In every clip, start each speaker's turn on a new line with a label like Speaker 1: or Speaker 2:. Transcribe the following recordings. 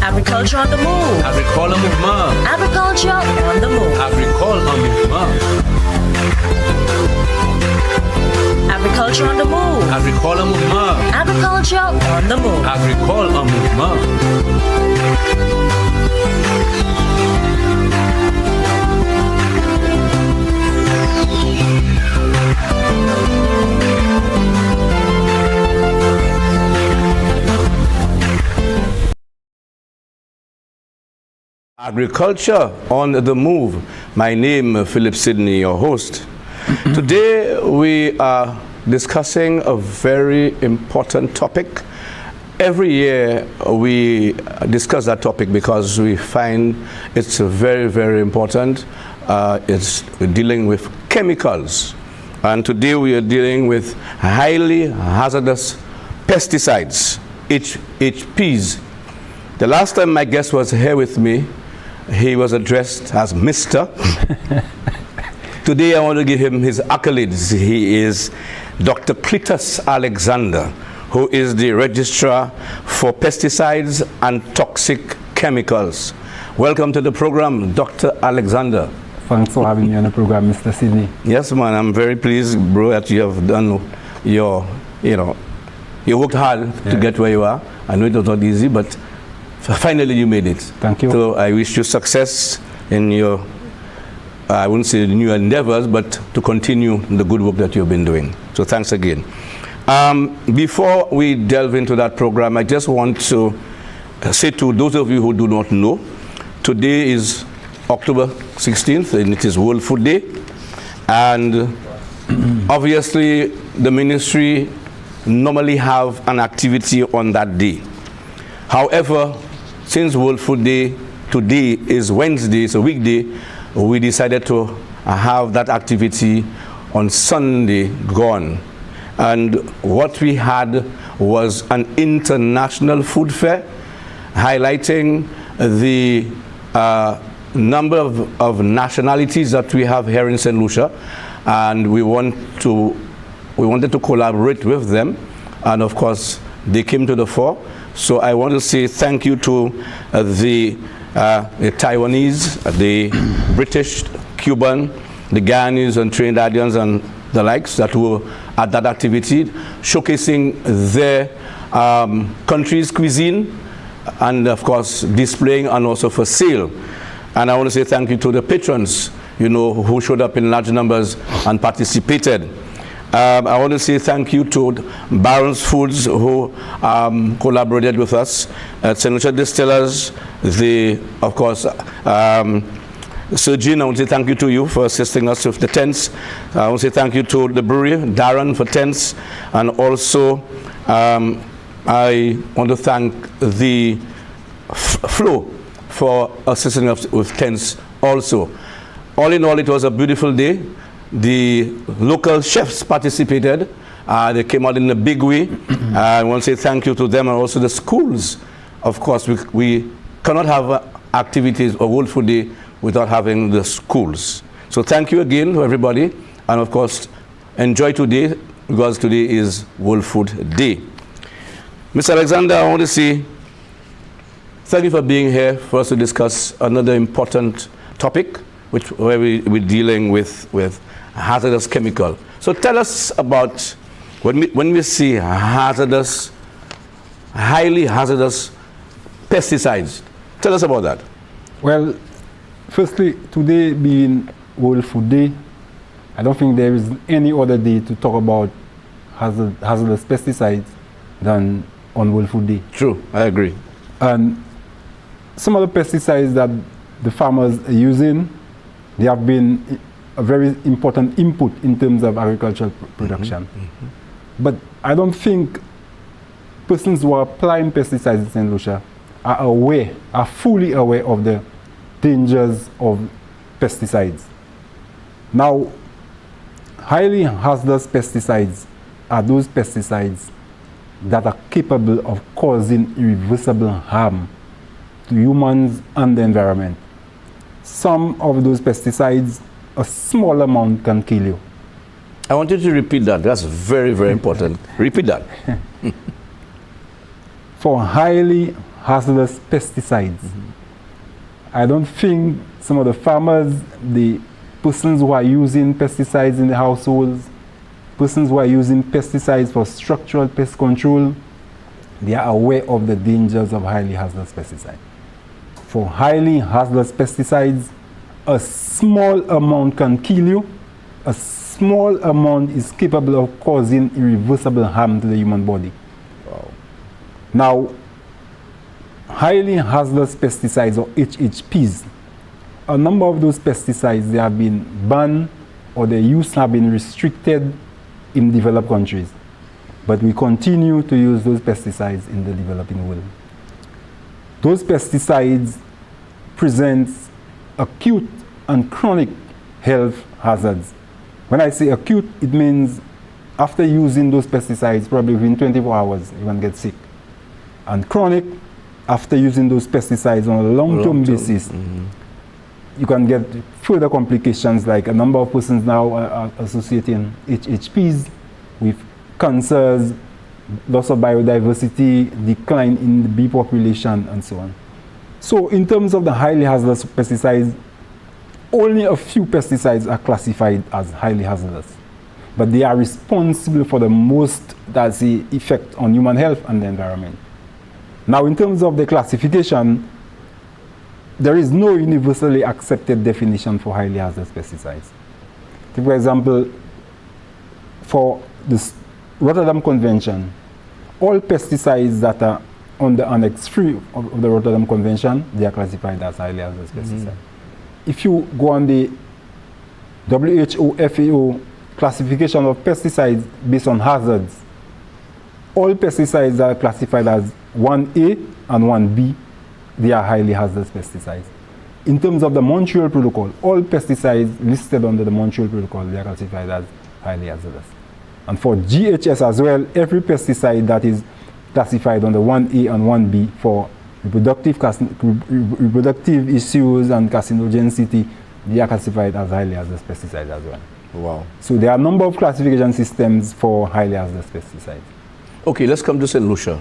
Speaker 1: Agriculture on the move.
Speaker 2: Agricole mouvement.
Speaker 1: Agriculture on the move.
Speaker 2: Agricole mouvement.
Speaker 1: Agriculture on the move.
Speaker 2: Agricole mouvement.
Speaker 1: Agriculture on the move.
Speaker 2: Agricole mouvement. Agriculture on the move. My name, Philip Sidney, your host. Today we are discussing a very important topic. Every year we discuss that topic because we find it's very, very important. It's dealing with chemicals. And today we are dealing with highly hazardous pesticides, HPs. The last time my guest was here with me, he was addressed as Mr. Today I want to give him his accolades. He is Dr. Cletus Alexander, who is the Registrar for Pesticides and Toxic Chemicals. Welcome to the program, Dr. Alexander.
Speaker 3: Thanks for having me on the program, Mr. Sidney.
Speaker 2: Yes, man, I'm very pleased, bro, that you have done you worked hard to get where you are. I know it was not easy, but finally you made it.
Speaker 3: Thank you.
Speaker 2: So I wish you success in your, I wouldn't say new endeavors, but to continue the good work that you've been doing. So thanks again. Before we delve into that program, I just want to say to those of you who do not know, today is October 16th and it is World Food Day. And obviously the ministry normally have an activity on that day. However, since World Food Day today is Wednesday, it's a weekday, we decided to have that activity on Sunday gone. And what we had was an international food fair highlighting the number of nationalities that we have here in St. Lucia, and we wanted to collaborate with them, and of course they came to the fore. So I want to say thank you to the Taiwanese, the British, Cuban, the Guyanese and Trinidadians and the likes that were at that activity, showcasing their country's cuisine and of course displaying and also for sale. And I want to say thank you to the patrons, who showed up in large numbers and participated. I want to say thank you to Barron's Foods, who collaborated with us at St. Lucia Distillers. Of course, Sir Jean, I want to say thank you to you for assisting us with the tents. I want to say thank you to the brewery, Darren, for tents. And also, I want to thank the Flo for assisting us with tents also. All in all, it was a beautiful day. The local chefs participated. They came out in a big way. I want to say thank you to them and also the schools. Of course, we cannot have activities or World Food Day without having the schools. So thank you again to everybody. And of course, enjoy today because today is World Food Day. Mr. Alexander, I want to say thank you for being here for us to discuss another important topic, where we're dealing with hazardous chemical. So tell us about when we see hazardous, highly hazardous pesticides. Tell us about that.
Speaker 3: Well, firstly, today being World Food Day, I don't think there is any other day to talk about hazardous pesticides than on World Food Day.
Speaker 2: True, I agree.
Speaker 3: And some of the pesticides that the farmers are using, they have been a very important input in terms of agricultural production. But I don't think persons who are applying pesticides in St. Lucia are fully aware of the dangers of pesticides. Now, highly hazardous pesticides are those pesticides that are capable of causing irreversible harm to humans and the environment. Some of those pesticides, a small amount can kill you.
Speaker 2: I want you to repeat that. That's very, very important. Repeat that.
Speaker 3: for highly hazardous pesticides. I don't think some of the farmers, the persons who are using pesticides in the households, persons who are using pesticides for structural pest control, they are aware of the dangers of highly hazardous pesticides. For highly hazardous pesticides, a small amount can kill you. A small amount is capable of causing irreversible harm to the human body.
Speaker 2: Wow.
Speaker 3: Now, highly hazardous pesticides, or HHPs, a number of those pesticides, they have been banned or their use have been restricted in developed countries. But we continue to use those pesticides in the developing world. Those pesticides present acute and chronic health hazards. When I say acute, it means after using those pesticides, probably within 24 hours, you can get sick. And chronic, after using those pesticides on a long-term basis, you can get further complications, like a number of persons now are associating HHPs with cancers, loss of biodiversity, decline in the bee population, and so on. So in terms of the highly hazardous pesticides, only a few pesticides are classified as highly hazardous, but they are responsible for the most, that's the effect on human health and the environment. Now, in terms of the classification, there is no universally accepted definition for highly hazardous pesticides. Take, for example, for the Rotterdam Convention, all pesticides that are on the Annex 3 of the Rotterdam Convention, they are classified as highly hazardous pesticides. If you go on the WHO, FAO classification of pesticides based on hazards, all pesticides are classified as 1A and 1B. They are highly hazardous pesticides. In terms of the Montreal Protocol, all pesticides listed under the Montreal Protocol, they are classified as highly hazardous. And for GHS as well, every pesticide that is classified under 1A and 1B for reproductive issues and carcinogenicity, they are classified as highly hazardous pesticides as well.
Speaker 2: Wow.
Speaker 3: So there are a number of classification systems for highly hazardous pesticides.
Speaker 2: Okay, let's come to St. Lucia.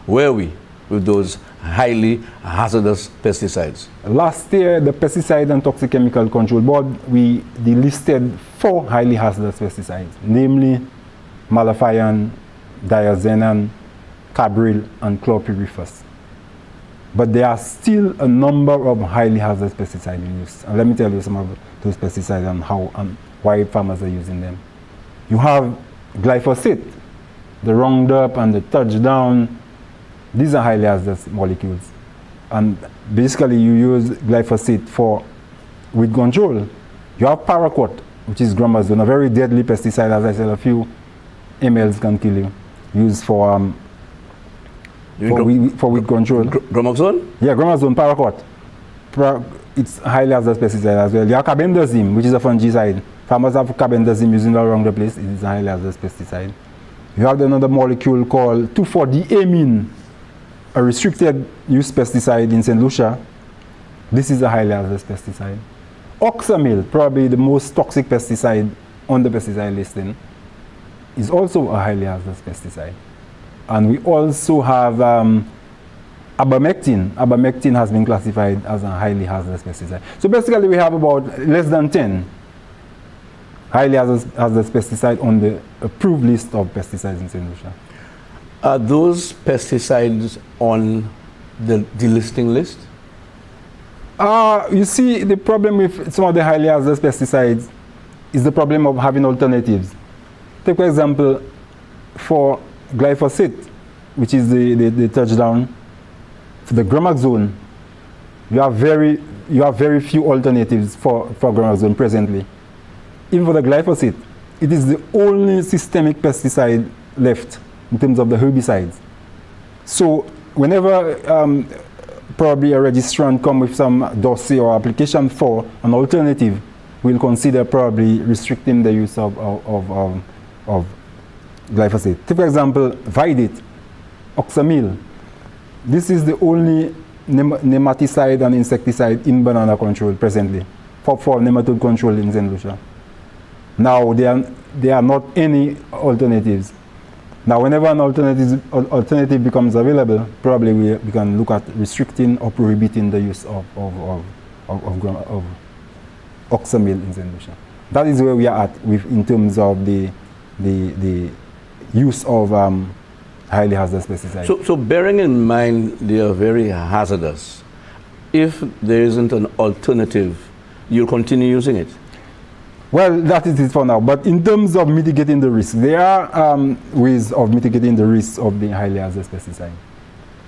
Speaker 2: Where are we with those highly hazardous pesticides?
Speaker 3: Last year, the Pesticide and Toxic Chemical Control Board, they listed 4 highly hazardous pesticides, namely malathion, diazenan, cabril, and chlorpyrifos. But there are still a number of highly hazardous pesticides in use. And let me tell you some of those pesticides and how and why farmers are using them. You have glyphosate, the Roundup and the Touchdown. These are highly hazardous molecules. And basically you use glyphosate for weed control. You have paraquat, which is gromazone, a very deadly pesticide. As I said, a few mLs can kill you. Used for weed control.
Speaker 2: Gromazone?
Speaker 3: Yeah, gromazone, paraquat. It's highly hazardous pesticide as well. You have carbendazim, which is a fungicide. Farmers have carbendazim using all around the place. It is a highly hazardous pesticide. You have another molecule called 2,4-diamine, a restricted use pesticide in St. Lucia. This is a highly hazardous pesticide. Oxamil, probably the most toxic pesticide on the pesticide listing, is also a highly hazardous pesticide. And we also have abamectin. Abamectin has been classified as a highly hazardous pesticide. So basically we have about less than 10 highly hazardous pesticides on the approved list of pesticides in St. Lucia.
Speaker 2: Are those pesticides on the delisting list?
Speaker 3: You see, the problem with some of the highly hazardous pesticides is the problem of having alternatives. Take, for example, for glyphosate, which is the Touchdown, for the gromazone, you have very few alternatives for gromazone presently. Even for the glyphosate, it is the only systemic pesticide left in terms of the herbicides. So whenever probably a registrant come with some dossier or application for an alternative, we'll consider probably restricting the use of glyphosate. Take, for example, Vidate, Oxamil. This is the only nematicide and insecticide in banana control presently for nematode control in St. Lucia. Now, there are not any alternatives. Now, whenever an alternative becomes available, probably we can look at restricting or prohibiting the use of oxamil in St. Lucia. That is where we are at in terms of the use of highly hazardous pesticides.
Speaker 2: So bearing in mind they are very hazardous, if there isn't an alternative, you'll continue using it?
Speaker 3: Well, that is it for now. But in terms of mitigating the risk, there are ways of mitigating the risk of the highly hazardous pesticide.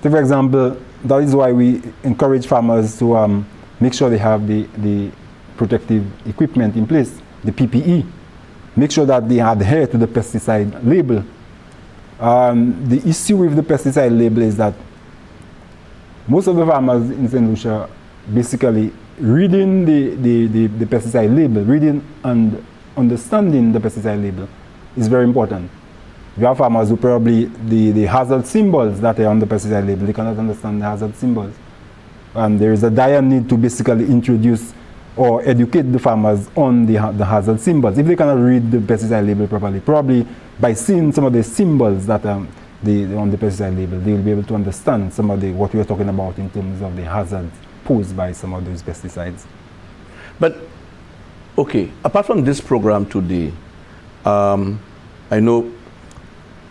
Speaker 3: So, for example, that is why we encourage farmers to make sure they have the protective equipment in place, the PPE. Make sure that they adhere to the pesticide label. The issue with the pesticide label is that most of the farmers in St. Lucia basically reading the pesticide label, reading and understanding the pesticide label is very important. We have farmers who probably, the hazard symbols that are on the pesticide label, they cannot understand the hazard symbols. And there is a dire need to basically introduce or educate the farmers on the hazard symbols. If they cannot read the pesticide label properly, probably by seeing some of the symbols that on the pesticide label, they will be able to understand some of what we are talking about in terms of the hazards posed by some of those pesticides.
Speaker 2: But, okay, apart from this program today, I know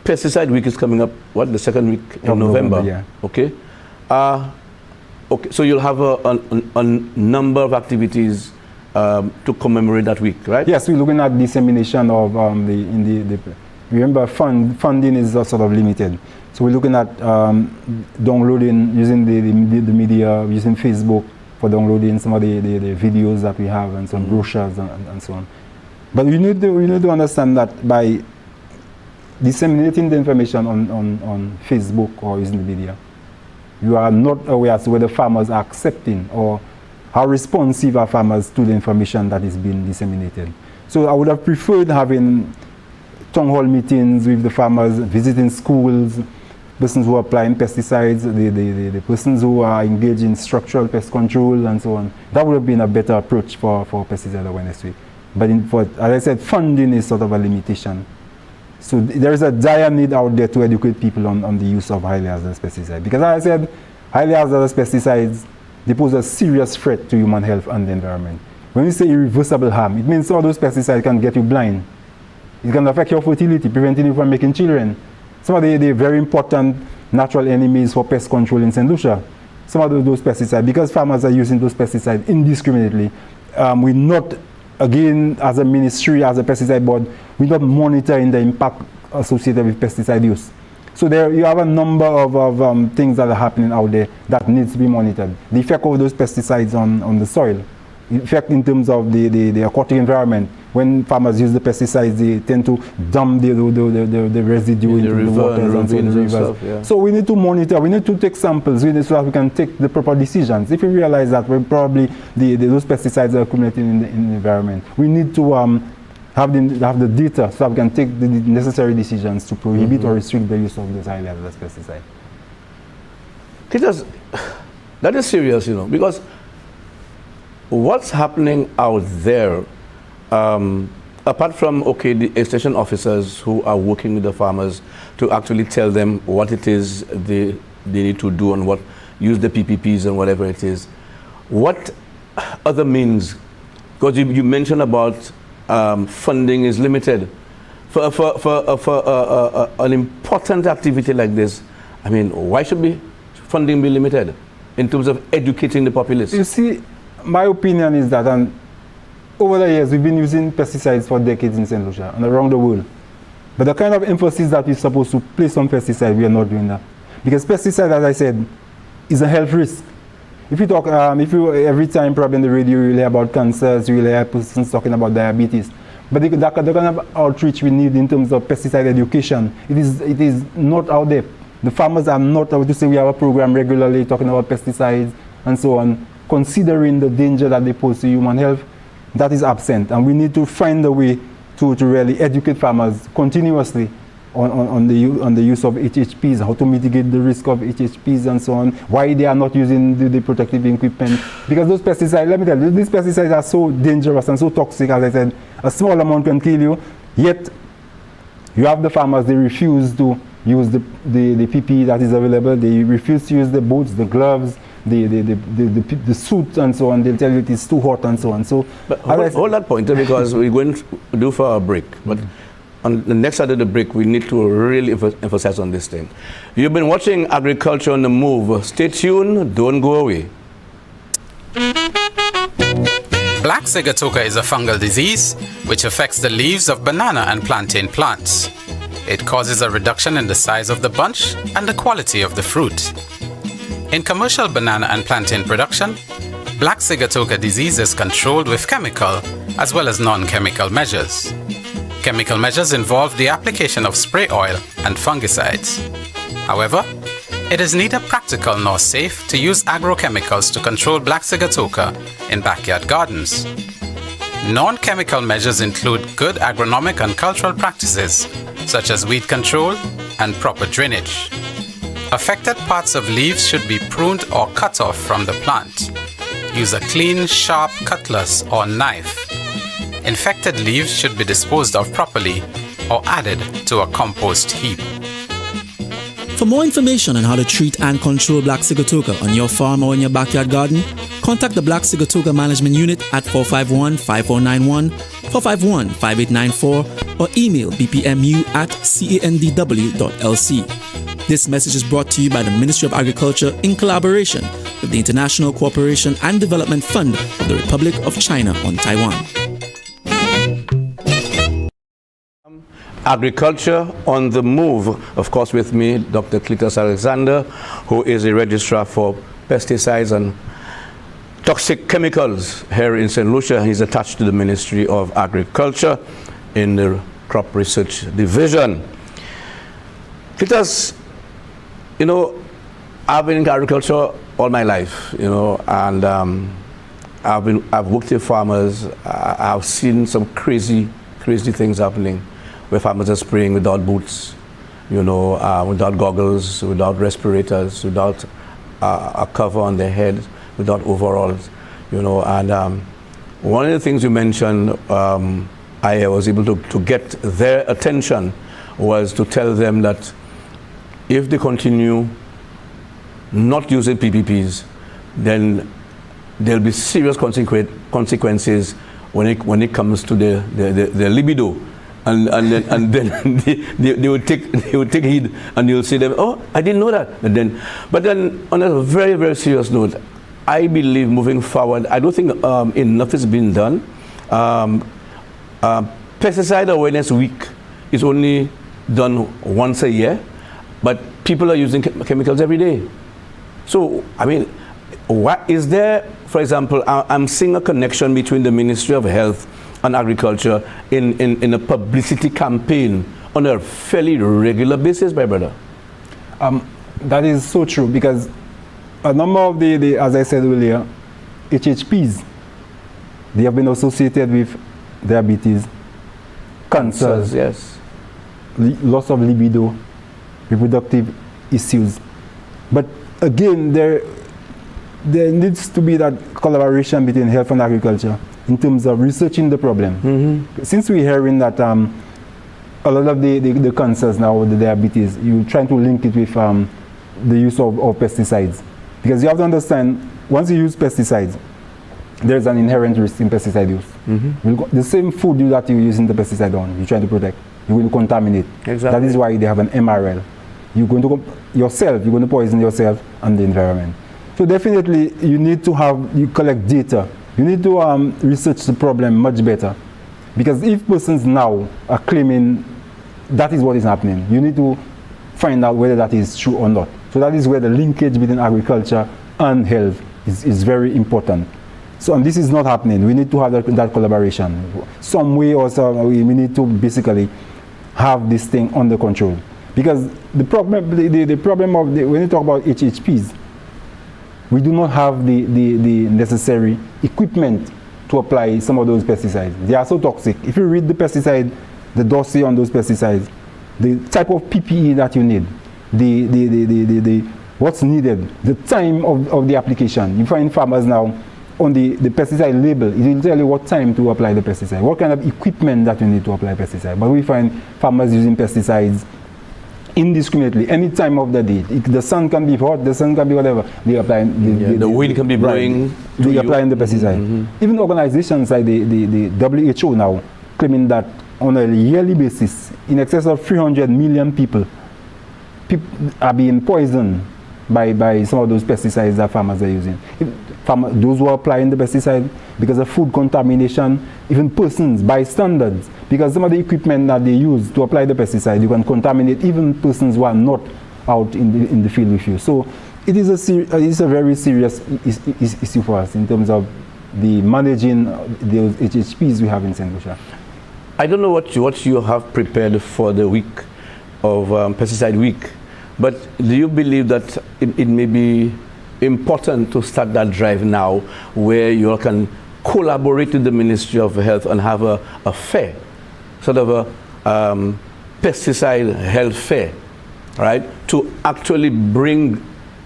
Speaker 2: Pesticide Week is coming up, the second week in November?
Speaker 3: Yeah.
Speaker 2: Okay. Okay, so you'll have a number of activities to commemorate that week, right?
Speaker 3: Yes, we're looking at dissemination of remember funding is sort of limited. So we're looking at downloading, using the media, using Facebook for downloading some of the videos that we have and some brochures and so on. But we need to understand that by disseminating the information on Facebook or using the media, you are not aware as to whether farmers are accepting or how responsive are farmers to the information that is being disseminated. So I would have preferred having town hall meetings with the farmers, visiting schools, persons who are applying pesticides, the persons who are engaged in structural pest control and so on. That would have been a better approach for Pesticide Awareness Week. But as I said, funding is sort of a limitation. So there is a dire need out there to educate people on the use of highly hazardous pesticides. Because as I said, highly hazardous pesticides, they pose a serious threat to human health and the environment. When you say irreversible harm, it means some of those pesticides can get you blind. It can affect your fertility, preventing you from making children. Some of the very important natural enemies for pest control in St. Lucia. Some of those pesticides, because farmers are using those pesticides indiscriminately, we're not, again, as a ministry, as a pesticide board, we're not monitoring the impact associated with pesticide use. So there you have a number of things that are happening out there that needs to be monitored. The effect of those pesticides on the soil, effect in terms of the aquatic environment. When farmers use the pesticides, they tend to dump the residue into the waters and so on, the rivers. Stuff, yeah. So we need to monitor, we need to take samples so that we can take the proper decisions. If we realize that we're probably those pesticides are accumulating in the environment, we need to have the data so that we can take the necessary decisions to prohibit or restrict the use of those highly hazardous pesticides.
Speaker 2: Because that is serious, because what's happening out there, apart from, the extension officers who are working with the farmers to actually tell them what it is they need to do and use the PPPs and whatever it is, what other means? Because you mentioned about funding is limited. For an important activity like this, I mean, why should funding be limited in terms of educating the populace? You
Speaker 3: see, my opinion is that over the years, we've been using pesticides for decades in St. Lucia and around the world. But the kind of emphasis that we're supposed to place on pesticides, we are not doing that. Because pesticide, as I said, is a health risk. If you talk, every time probably in the radio you hear about cancers, you hear persons talking about diabetes. But the kind of outreach we need in terms of pesticide education, it is not out there. The farmers are not able to say we have a program regularly talking about pesticides and so on, considering the danger that they pose to human health. That is absent, and we need to find a way to really educate farmers continuously on the use of HHPs, how to mitigate the risk of HHPs and so on, why they are not using the protective equipment. Because those pesticides, let me tell you, these pesticides are so dangerous and so toxic, as I said, a small amount can kill you, yet You have the farmers, they refuse to use the PPE that is available. They refuse to use the boots, the gloves, the suit and so on. They'll tell you it is too hot and so on. So,
Speaker 2: but hold that point because we're going to do for a break. But on the next side of the break, we need to really emphasize on this thing. You've been watching Agriculture on the Move. Stay tuned. Don't go away.
Speaker 4: Black sigatoka is a fungal disease which affects the leaves of banana and plantain plants. It causes a reduction in the size of the bunch and the quality of the fruit. In commercial banana and plantain production, black sigatoka disease is controlled with chemical as well as non-chemical measures. Chemical measures involve the application of spray oil and fungicides. However, it is neither practical nor safe to use agrochemicals to control black sigatoka in backyard gardens. Non-chemical measures include good agronomic and cultural practices such as weed control and proper drainage. Affected parts of leaves should be pruned or cut off from the plant. Use a clean, sharp cutlass or knife. Infected leaves should be disposed of properly or added to a compost heap.
Speaker 5: For more information on how to treat and control black sigatoka on your farm or in your backyard garden, contact the Black Sigatoka Management Unit at 451-5491, 451-5894, or email bpmu@candw.lc. This message is brought to you by the Ministry of Agriculture in collaboration with the International Cooperation and Development Fund of the Republic of China on Taiwan.
Speaker 2: Agriculture on the Move. Of course, with me, Dr. Cletus Alexander, who is a registrar for pesticides and toxic chemicals here in St. Lucia. He's attached to the Ministry of Agriculture in the Crop Research Division. Cletus, you know, I've been in agriculture all my life, you know, and I've worked with farmers. I've seen some crazy things happening, where farmers are spraying without boots, you know, without goggles, without respirators, without a cover on their head, without overalls, you know. And one of the things you mentioned, I was able to get their attention, was to tell them that if they continue not using PPPs, then there'll be serious consequences when it comes to their libido. And then they would take heed, and you'll see them, oh, I didn't know that. But then on a very, very serious note, I believe moving forward, I don't think enough is being done. Pesticide Awareness Week is only done once a year, but people are using chemicals every day. So, I mean, what is there, for example, I'm seeing a connection between the Ministry of Health and Agriculture in a publicity campaign on a fairly regular basis, my brother.
Speaker 3: That is so true, because a number of the as I said earlier, HHPs, they have been associated with diabetes, cancers,
Speaker 2: yes,
Speaker 3: loss of libido, reproductive issues. But again, there needs to be that collaboration between health and agriculture in terms of researching the problem. Mm-hmm. Since we're hearing that a lot of the cancers now, the diabetes, you're trying to link it with the use of pesticides. Because you have to understand, once you use pesticides, there's an inherent risk in pesticide use. Mm-hmm. The same food that you're using the pesticide on, you're trying to protect, you're going to contaminate.
Speaker 2: Exactly.
Speaker 3: That is why they have an MRL. You're going to poison yourself and the environment. So definitely you need to collect data. You need to research the problem much better. Because if persons now are claiming that is what is happening, you need to find out whether that is true or not. So that is where the linkage between agriculture and health is very important. So this is not happening. We need to have that collaboration. Some way or some way, we need to basically have this thing under control. Because the problem of when you talk about HHPs, we do not have the necessary equipment to apply some of those pesticides. They are so toxic. If you read the pesticide, the dossier on those pesticides, the type of PPE that you need, the what's needed, the time of the application. You find farmers now, on the pesticide label, it will tell you what time to apply the pesticide, what kind of equipment that you need to apply pesticide. But we find farmers using pesticides indiscriminately, any time of the day. The sun can be hot, the sun can be whatever. They apply.
Speaker 2: The wind can be blowing.
Speaker 3: Right, they apply the pesticide. Even organizations like the WHO now claiming that on a yearly basis, in excess of 300 million people are being poisoned by some of those pesticides that farmers are using. Those who are applying the pesticide because of food contamination, even persons, bystanders, because some of the equipment that they use to apply the pesticide, you can contaminate even persons who are not out in the field with you. So it is a very serious issue for us in terms of the managing those HHPs we have in St. Lucia.
Speaker 2: I don't know what you have prepared for the week of Pesticide Week, but do you believe that it may be important to start that drive now where you can collaborate with the Ministry of Health and have a fair, sort of a pesticide health fair, right, to actually bring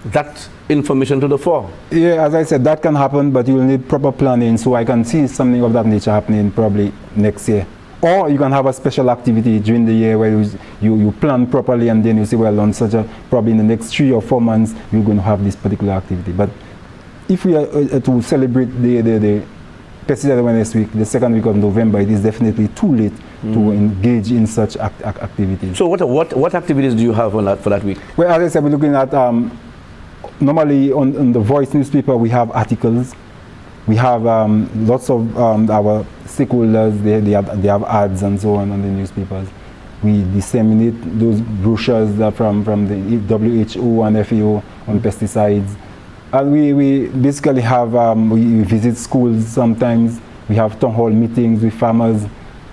Speaker 2: that information to the fore?
Speaker 3: Yeah, as I said, that can happen, but you will need proper planning, so I can see something of that nature happening probably next year. Or you can have a special activity during the year where you plan properly, and then you say, well, on probably in the next 3 or 4 months, you're going to have this particular activity. But if we are to celebrate the Pesticide Awareness Week, the second week of November, it is definitely too late to engage in such activities.
Speaker 2: So what activities do you have on that, for that week?
Speaker 3: Well, as I said, we're looking at, normally on the Voice newspaper, we have articles. We have lots of our stakeholders, they have ads and so on the newspapers. We disseminate those brochures that from the WHO and FAO on pesticides. And we basically have, we visit schools sometimes, we have town hall meetings with farmers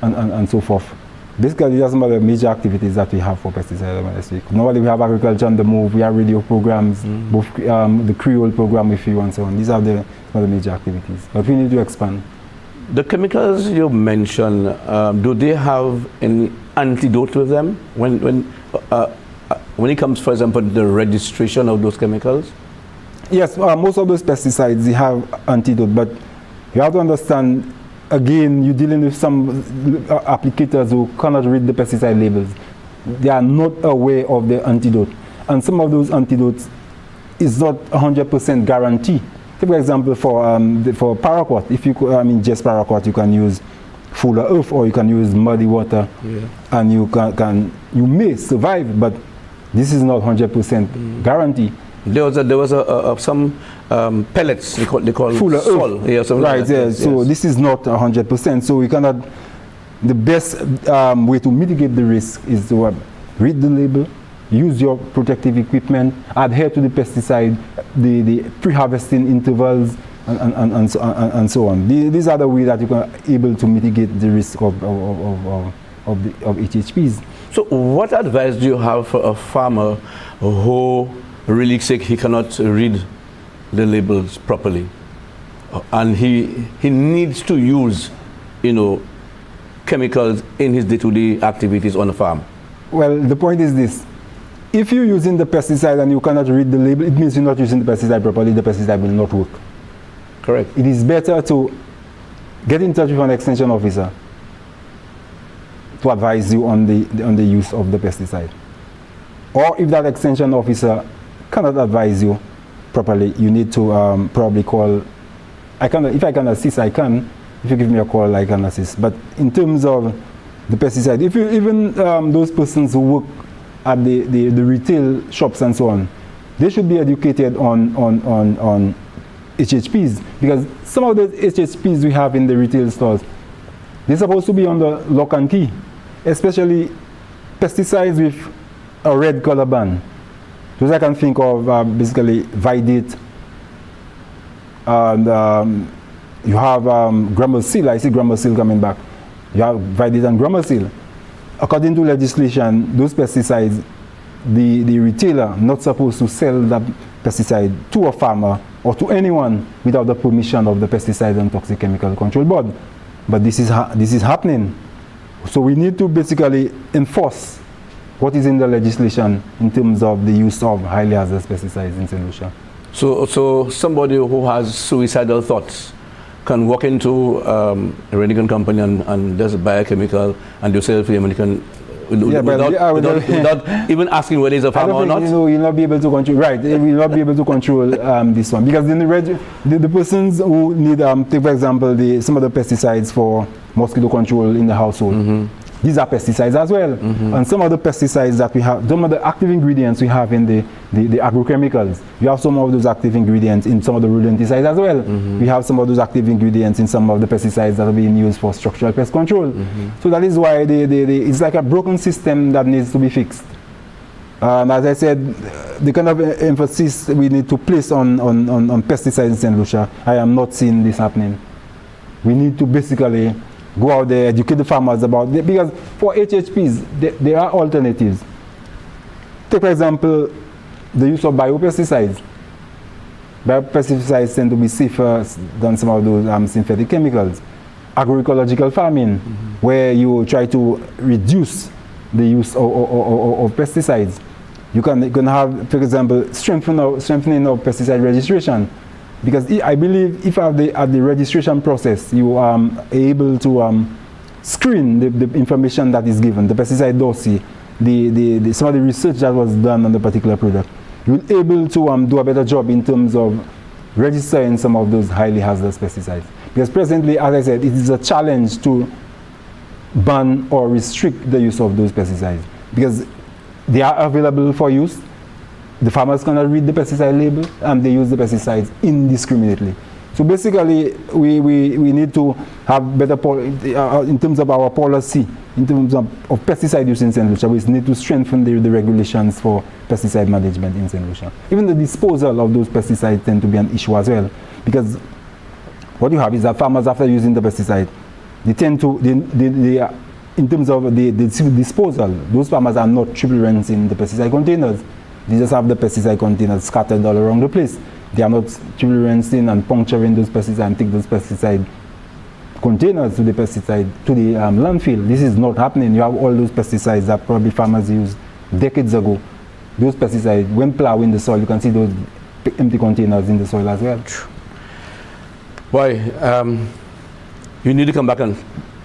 Speaker 3: and so forth. Basically, that's some of the major activities that we have for Pesticide Awareness Week. Normally we have Agriculture on the Move, we have radio programs, both the Creole program with you and so on. These are some of the major activities, but we need to expand.
Speaker 2: The chemicals you mentioned, do they have any antidote with them when it comes, for example, to the registration of those chemicals?
Speaker 3: Yes, most of those pesticides, they have antidote, but you have to understand, again, you're dealing with some applicators who cannot read the pesticide labels. They are not aware of the antidote. And some of those antidotes is not 100% guarantee. Take for example, for paraquat, if you ingest paraquat, you can use fuller earth or you can use muddy water, and you may survive, but this is not 100% guarantee.
Speaker 2: There was some pellets they call
Speaker 3: fuller
Speaker 2: sol.
Speaker 3: earth.
Speaker 2: Yeah,
Speaker 3: right,
Speaker 2: like
Speaker 3: yeah. So
Speaker 2: yes.
Speaker 3: This is not 100%. So we cannot. The best way to mitigate the risk is to read the label, use your protective equipment, adhere to the pesticide, the pre-harvesting intervals, and so on. These are the ways that you can able to mitigate the risk of HHPs.
Speaker 2: So what advice do you have for a farmer who really sick, he cannot read the labels properly, and he needs to use, chemicals in his day-to-day activities on the farm?
Speaker 3: Well, the point is this. If you're using the pesticide and you cannot read the label, it means you're not using the pesticide properly. The pesticide will not work.
Speaker 2: Correct.
Speaker 3: It is better to get in touch with an extension officer to advise you on the use of the pesticide. Or if that extension officer cannot advise you properly, you need to probably call. If I can assist, I can. If you give me a call, I can assist. But in terms of the pesticide, if you even those persons who work at the retail shops and so on, they should be educated on HHPs, because some of the HHPs we have in the retail stores, they're supposed to be on the lock and key, especially pesticides with a red color band. Those I can think of basically Vidate, and you have Gramosil. I see Gramosil coming back. You have Vidate and Gramosil. According to legislation, those pesticides, the retailer not supposed to sell that pesticide to a farmer or to anyone without the permission of the Pesticide and Toxic Chemical Control Board. But this is happening. So we need to basically enforce what is in the legislation in terms of the use of highly hazardous pesticides in St. Lucia.
Speaker 2: So somebody who has suicidal thoughts can walk into a Renigan company and does a biochemical and do self-healing, and can without even asking whether he's a farmer or not.
Speaker 3: You'll not be able to control. Right, you will not be able to control this one, because then the persons who need, take for example, some of the pesticides for mosquito control in the household. These are pesticides as well, and some of the pesticides that we have, some of the active ingredients we have in the agrochemicals, we have some of those active ingredients in some of the rodenticides as well. We have some of those active ingredients in some of the pesticides that are being used for structural pest control. So that is why it's like a broken system that needs to be fixed. As I said, the kind of emphasis we need to place on pesticides in St. Lucia, I am not seeing this happening. We need to basically go out there, educate the farmers about it, because for HHPs, there are alternatives. Take, for example, the use of biopesticides. Biopesticides tend to be safer than some of those synthetic chemicals. Agroecological farming, where you try to reduce the use of pesticides. You can have, for example, strengthening of pesticide registration. Because I believe if at the registration process you are able to screen the information that is given, the pesticide dossier, some of the research that was done on the particular product, you'll be able to do a better job in terms of registering some of those highly hazardous pesticides. Because presently, as I said, it is a challenge to ban or restrict the use of those pesticides, because they are available for use. The farmers cannot read the pesticide label, and they use the pesticides indiscriminately. So basically, we need to have better, in terms of our policy, in terms of pesticide use in St. Lucia, we need to strengthen the regulations for pesticide management in St. Lucia. Even the disposal of those pesticides tend to be an issue as well, because what you have is that farmers, after using the pesticide, they tend to, in terms of the disposal, those farmers are not triple rinsing the pesticide containers. They just have the pesticide containers scattered all around the place. They are not triple rinsing and puncturing those pesticides and take those pesticide containers to the landfill. This is not happening. You have all those pesticides that probably farmers used decades ago. Those pesticides, when plowing the soil, you can see those empty containers in the soil as well.
Speaker 2: Boy, you need to come back, and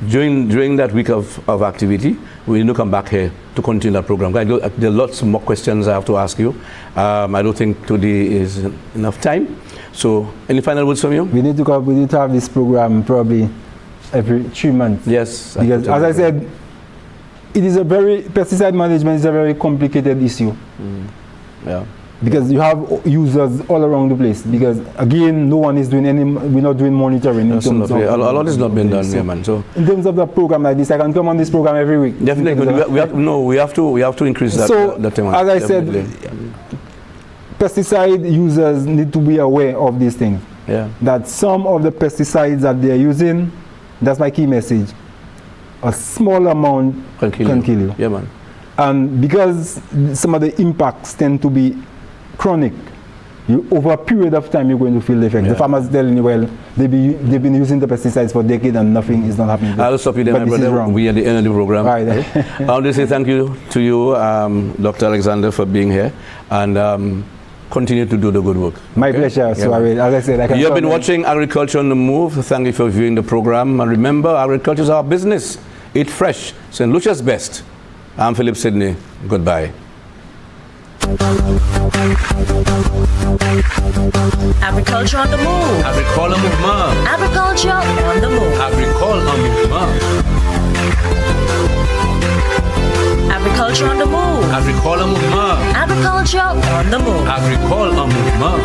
Speaker 2: during that week of activity, we need to come back here to continue that program. There are lots more questions I have to ask you. I don't think today is enough time. So, any final words from you?
Speaker 3: We need to have this program probably every 3 months.
Speaker 2: Yes.
Speaker 3: Because, as I said, pesticide management is a very complicated issue.
Speaker 2: Yeah.
Speaker 3: Because you have users all around the place. Because again, we're not doing monitoring.
Speaker 2: A lot is not being done here, man. So
Speaker 3: in terms of the program like this, I can come on this program every week.
Speaker 2: Definitely, we have to increase that.
Speaker 3: So,
Speaker 2: that time.
Speaker 3: As I said, pesticide users need to be aware of these things.
Speaker 2: Yeah.
Speaker 3: That some of the pesticides that they're using, that's my key message, a small amount can kill you.
Speaker 2: Yeah, man.
Speaker 3: And because some of the impacts tend to be chronic, over a period of time you're going to feel the effect. Yeah. The farmers telling you, well, they've been using the pesticides for decades and nothing is not happening.
Speaker 2: I'll stop you there, my brother. We are at the end of the program.
Speaker 3: Right.
Speaker 2: I want to say thank you to you, Dr. Alexander, for being here, and continue to do the good work.
Speaker 3: My pleasure. So as I said,
Speaker 2: you have been watching Agriculture on the Move. Thank you for viewing the program. And remember, agriculture is our business. Eat fresh. St. Lucia's best. I'm Philip Sidney. Goodbye.
Speaker 1: Agriculture on the move.
Speaker 2: Agricole mouvement.
Speaker 1: Agriculture on the move.
Speaker 2: Agricole mouvement.
Speaker 1: Agriculture on the move.
Speaker 2: Agricole mouvement.
Speaker 1: Agriculture on the move.
Speaker 2: Agricole mouvement.